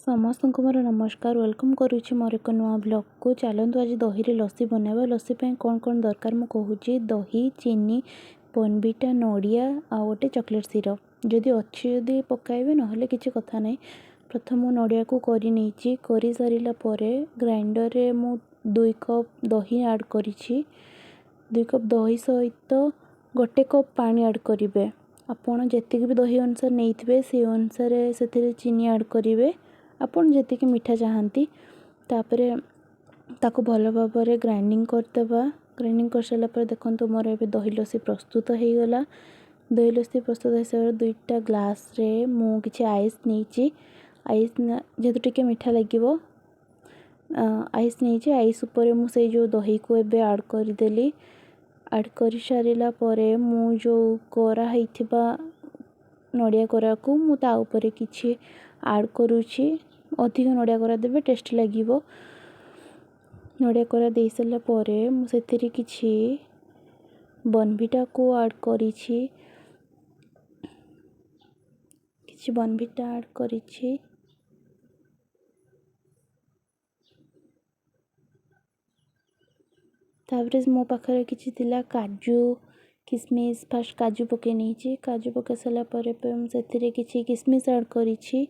ସମସ୍ତଙ୍କୁ ମୋର ନମସ୍କାର ୱେଲକମ୍ କରୁଛି ମୋର ଏକ ନୂଆ ବ୍ଲଗ୍କୁ। ଚାଲନ୍ତୁ ଆଜି ଦହିରେ ଲସି ବନାଇବା। ଲସି ପାଇଁ କ'ଣ କ'ଣ ଦରକାର ମୁଁ କହୁଛି। ଦହି, ଚିନି, ବୋର୍ଣ୍ଣଭିଟା, ନଡ଼ିଆ ଆଉ ଗୋଟେ ଚକୋଲେଟ୍ ସିରପ୍। ଯଦି ଅଛି ଯଦି ପକାଇବେ, ନହେଲେ କିଛି କଥା ନାହିଁ। ପ୍ରଥମେ ମୁଁ ନଡ଼ିଆକୁ କରି ନେଇଛି। କରି ସାରିଲା ପରେ ଗ୍ରାଇଣ୍ଡରରେ ମୁଁ 2 କପ୍ ଦହି ଆଡ଼୍ କରିଛି। 2 କପ୍ ଦହି ସହିତ 1 କପ୍ ପାଣି ଆଡ଼୍ କରିବେ। ଆପଣ ଯେତିକି ବି ଦହି ଅନୁସାରେ ନେଇଥିବେ ସେଇ ଅନୁସାରେ ସେଥିରେ ଚିନି ଆଡ଼୍ କରିବେ, ଆପଣ ଯେତିକି ମିଠା ଚାହାନ୍ତି। ତାପରେ ତାକୁ ଭଲ ଭାବରେ ଗ୍ରାଇଣ୍ଡିଙ୍ଗ କରିଦେବା। ଗ୍ରାଇଣ୍ଡିଙ୍ଗ କରିସାରିଲା ପରେ ଦେଖନ୍ତୁ ମୋର ଏବେ ଦହି ଲସି ପ୍ରସ୍ତୁତ ହେଇଗଲା। ଦହି ଲସି ପ୍ରସ୍ତୁତ ହେଇସାରିଲା 2ଟା ଗ୍ଲାସ୍ରେ ମୁଁ କିଛି ଆଇସ୍ ନେଇଛି। ଆଇସ୍ ଯେହେତୁ ଟିକେ ମିଠା ଲାଗିବ, ଆଇସ୍ ନେଇଛି। ଆଇସ୍ ଉପରେ ମୁଁ ସେଇ ଯେଉଁ ଦହିକୁ ଏବେ ଆଡ଼୍ କରିଦେଲି। ଆଡ଼୍ କରିସାରିଲା ପରେ ମୁଁ ଯେଉଁ କୋରା ହେଇଥିବା ନଡ଼ିଆ କୋରାକୁ ମୁଁ ତା ଉପରେ କିଛି ଆଡ଼୍ କରୁଛି। ଅଧିକ ନଡ଼ିଆ କୋରା ଦେବେ, ଟେଷ୍ଟି ଲାଗିବ। ନଡ଼ିଆ କୋରା ଦେଇସାରିଲା ପରେ ମୁଁ ସେଥିରେ କିଛି ବୋର୍ଣ୍ଣଭିଟାକୁ ଆଡ଼୍ କରିଛି। ତାପରେ ମୋ ପାଖରେ କିଛି ଥିଲା କାଜୁ, କିସମିସ୍। ଫାର୍ଷ୍ଟ କାଜୁ ପକାଇ ନେଇଛି। କାଜୁ ପକାଇ ସାରିଲା ପରେ ମୁଁ ସେଥିରେ କିଛି କିସମିସ୍ ଆଡ଼୍ କରିଛି।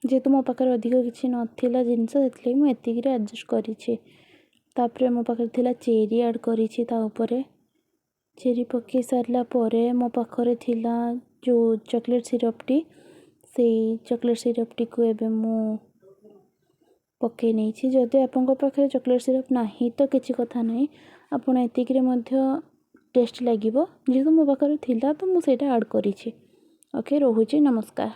ଯେହେତୁ ମୋ ପାଖରେ ଅଧିକ କିଛି ନଥିଲା ଜିନିଷ, ସେଥିଲାଗି ମୁଁ ଏତିକିରେ ଆଡ଼ଜଷ୍ଟ କରିଛି। ତାପରେ ମୋ ପାଖରେ ଥିଲା ଚେରି ଆଡ଼୍ କରିଛି ତା ଉପରେ। ଚେରି ପକାଇ ସାରିଲା ପରେ ମୋ ପାଖରେ ଥିଲା ଯେଉଁ ଚକୋଲେଟ୍ ସିରପ୍ଟି, ସେଇ ଚକୋଲେଟ୍ ସିରପ୍ଟିକୁ ଏବେ ମୁଁ ପକାଇ ନେଇଛି। ଯଦି ଆପଣଙ୍କ ପାଖରେ ଚକୋଲେଟ୍ ସିରପ୍ ନାହିଁ ତ କିଛି କଥା ନାହିଁ, ଆପଣ ଏତିକିରେ ମଧ୍ୟ ଟେଷ୍ଟ ଲାଗିବ। ଯେହେତୁ ମୋ ପାଖରେ ଥିଲା ତ ମୁଁ ସେଇଟା ଆଡ଼୍ କରିଛି। ଓକେ, ରହୁଛି, ନମସ୍କାର।